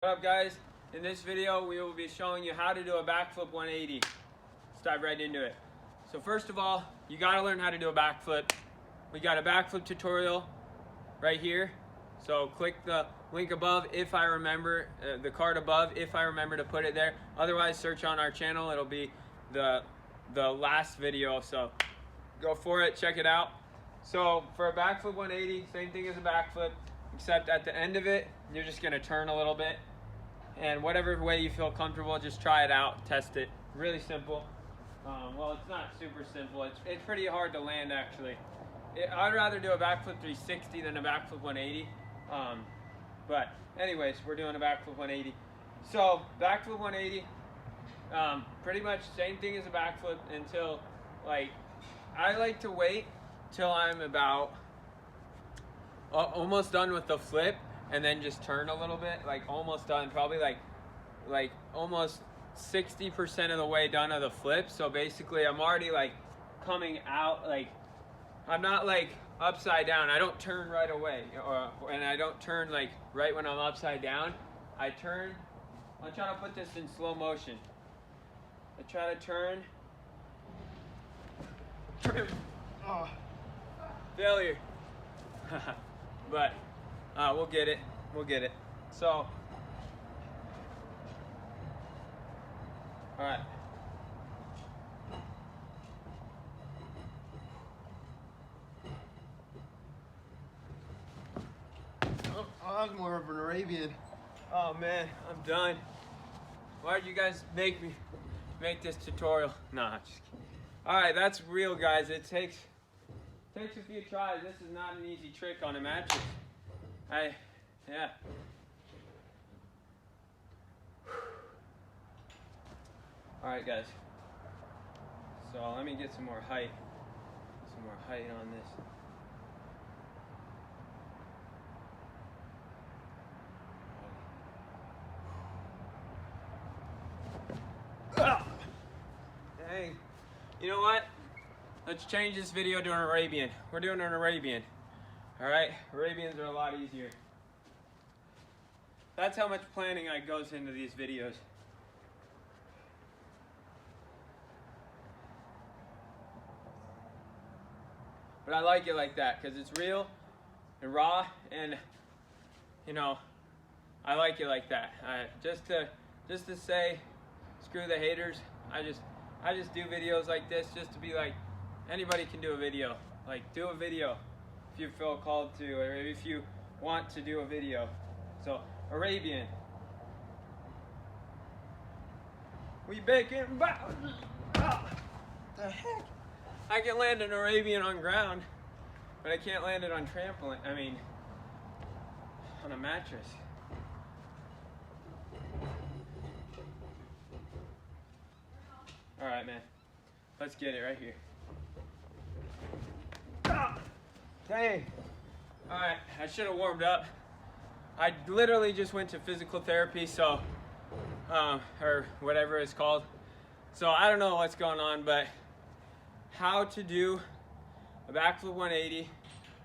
What up, guys? In this video we will be showing you how to do a backflip 180. Let's dive right into it. So first of all, you got to learn how to do a backflip. We got a backflip tutorial right here, so click the link above if I remember, the card above if I remember to put it there. Otherwise, search on our channel, it'll be the last video, so go for it, check it out. So for a backflip 180, same thing as a backflip, except at the end of it you're just going to turn a little bit, and whatever way you feel comfortable, just try it out, test it. Really simple. Well, it's not super simple, it's pretty hard to land actually. I'd rather do a backflip 360 than a backflip 180, but anyways, we're doing a backflip 180. So backflip 180, pretty much same thing as a backflip until, like, I like to wait till I'm about almost done with the flip and then just turn a little bit, like almost done, probably like almost 60% of the way done of the flip. So basically I'm already like coming out, like I'm not like upside down. I don't turn right away, and I don't turn like right when I'm upside down. I turn, I'll try to put this in slow motion. I try to turn. Oh, failure. But we'll get it. We'll get it. So, all right. Oh, I'm more of an Arabian. Oh man, I'm done. Why did you guys make me make this tutorial? Nah, just kidding. All right, that's real, guys. It takes a few tries. This is not an easy trick on a mattress. Yeah. All right, guys. So let me get some more height. On this. Dang. You know what? Let's change this video to an Arabian. We're doing an Arabian. Alright? Arabians are a lot easier. That's how much planning goes into these videos. But I like it like that because it's real and raw, and you know, I like it like that. Just to say, screw the haters. I just do videos like this just to be like, anybody can do a video. Like, do a video if you feel called to, or if you want to do a video. So, Arabian. We baking. Oh, the heck? I can land an Arabian on ground, but I can't land it on trampoline. I mean, on a mattress. All right, man. Let's get it right here. Dang. All right, I should have warmed up. I literally just went to physical therapy, so, or whatever it's called. So I don't know what's going on, but how to do a backflip 180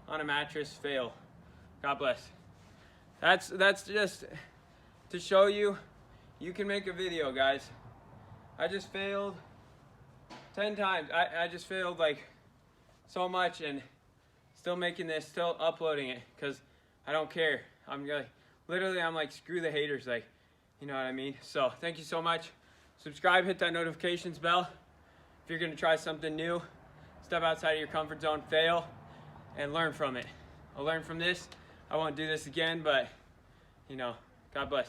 on a mattress fail. God bless. That's just to show you can make a video, guys. I just failed 10 times. I just failed like so much, and still making this, still uploading it because I don't care. I'm like, screw the haters, like, you know what I mean? So thank you so much. Subscribe, hit that notifications bell. If you're gonna try something new, step outside of your comfort zone, fail, and learn from it. I'll learn from this. I won't do this again, but you know, God bless.